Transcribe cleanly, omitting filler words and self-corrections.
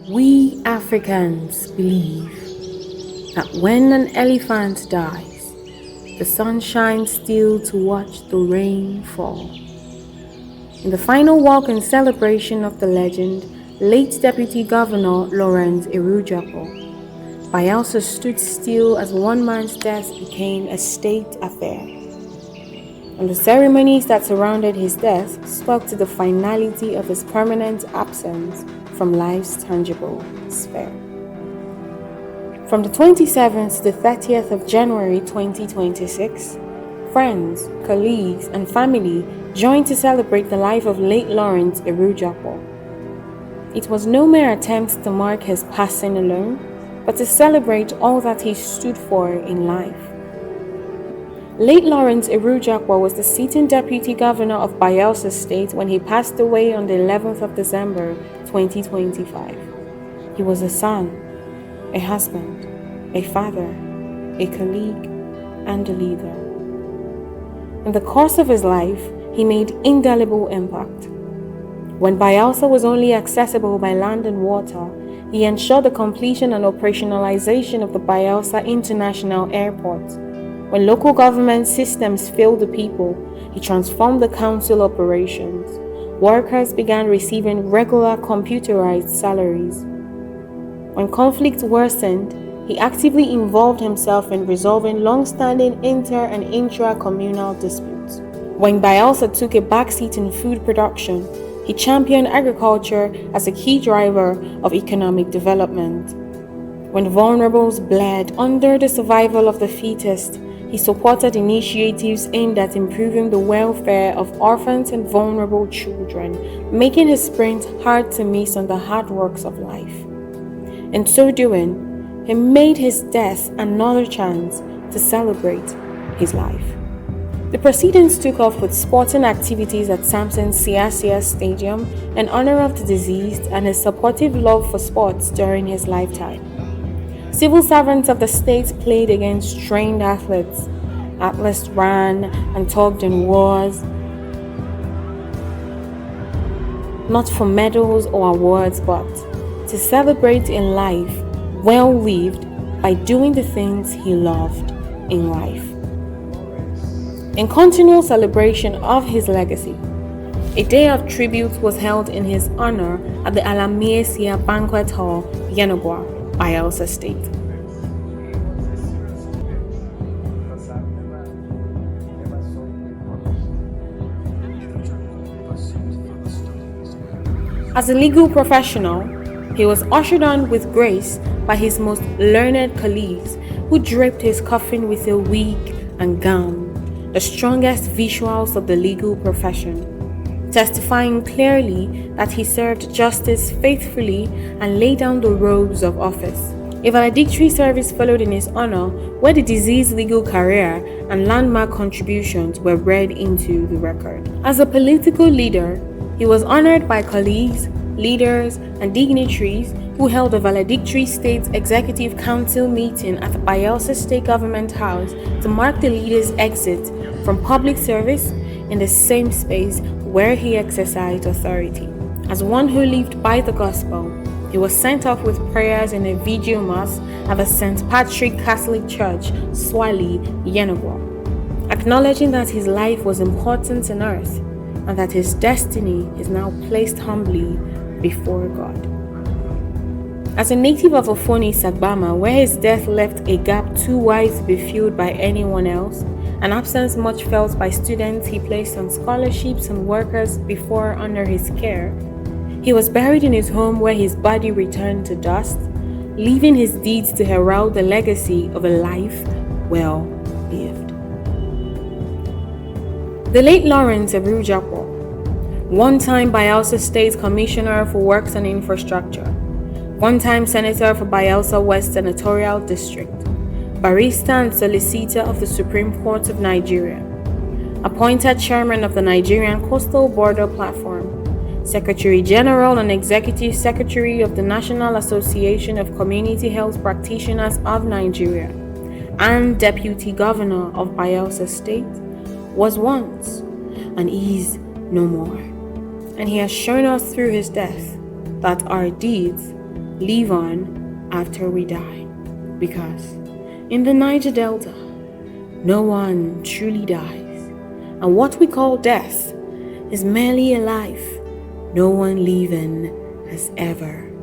We Africans believe that when an elephant dies, the sun shines still to watch the rain fall. In the final walk in celebration of the legend, late Deputy Governor Lawrence Erudjakpo, Bayelsa stood still as one man's death became a state affair. And the ceremonies that surrounded his death spoke to the finality of his permanent absence from life's tangible sphere. From the 27th to the 30th of January 2026, friends, colleagues, and family joined to celebrate the life of late Lawrence Ewhrudjakpo. It was no mere attempt to mark his passing alone, but to celebrate all that he stood for in life. Late Lawrence Erudjakpo was the sitting Deputy Governor of Bayelsa State when he passed away on the 11th of December 2025. He was a son, a husband, a father, a colleague, and a leader. In the course of his life, he made indelible impact. When Bayelsa was only accessible by land and water, he ensured the completion and operationalization of the Bayelsa International Airport. When local government systems failed the people, he transformed the council operations. Workers began receiving regular computerized salaries. When conflict worsened, he actively involved himself in resolving long-standing inter- and intra-communal disputes. When Bayelsa took a backseat in food production, he championed agriculture as a key driver of economic development. When vulnerables bled under the survival of the fittest, he supported initiatives aimed at improving the welfare of orphans and vulnerable children, making his sprint hard to miss on the hard works of life. In so doing, he made his death another chance to celebrate his life. The proceedings took off with sporting activities at Samson Siasia Stadium in honor of the deceased and his supportive love for sports during his lifetime. Civil servants of the state played against trained athletes. Athletes ran and tugged in wars, not for medals or awards, but to celebrate in life well lived by doing the things he loved in life. In continual celebration of his legacy, a day of tribute was held in his honor at the Alamiesia Banquet Hall, Yenagoa, Bayelsa State. As a legal professional, he was ushered on with grace by his most learned colleagues who draped his coffin with a wig and gown, the strongest visuals of the legal profession, testifying clearly that he served justice faithfully and laid down the robes of office. A valedictory service followed in his honor, where the deceased's legal career and landmark contributions were read into the record. As a political leader, he was honored by colleagues, leaders, and dignitaries who held a valedictory State Executive Council meeting at the Bayelsa State Government House to mark the leader's exit from public service in the same space where he exercised authority. As one who lived by the gospel, he was sent off with prayers in a vigil mass at the St. Patrick Catholic Church, Swali, Yenagoa, acknowledging that his life was important on earth and that his destiny is now placed humbly before God. As a native of Ofoni, Sagbama, where his death left a gap too wide to be filled by anyone else, an absence much felt by students he placed on scholarships and workers before under his care, he was buried in his home where his body returned to dust, leaving his deeds to herald the legacy of a life well lived. The late Lawrence Ewhrudjakpo, one-time Bayelsa State Commissioner for Works and Infrastructure, one-time Senator for Bayelsa West Senatorial District, barrister and solicitor of the Supreme Court of Nigeria, appointed Chairman of the Nigerian Coastal Border Platform, Secretary General and Executive Secretary of the National Association of Community Health Practitioners of Nigeria, and Deputy Governor of Bayelsa State, was once and is no more. And he has shown us through his death that our deeds live on after we die. Because in the Niger Delta, no one truly dies, and what we call death is merely a life no one living has ever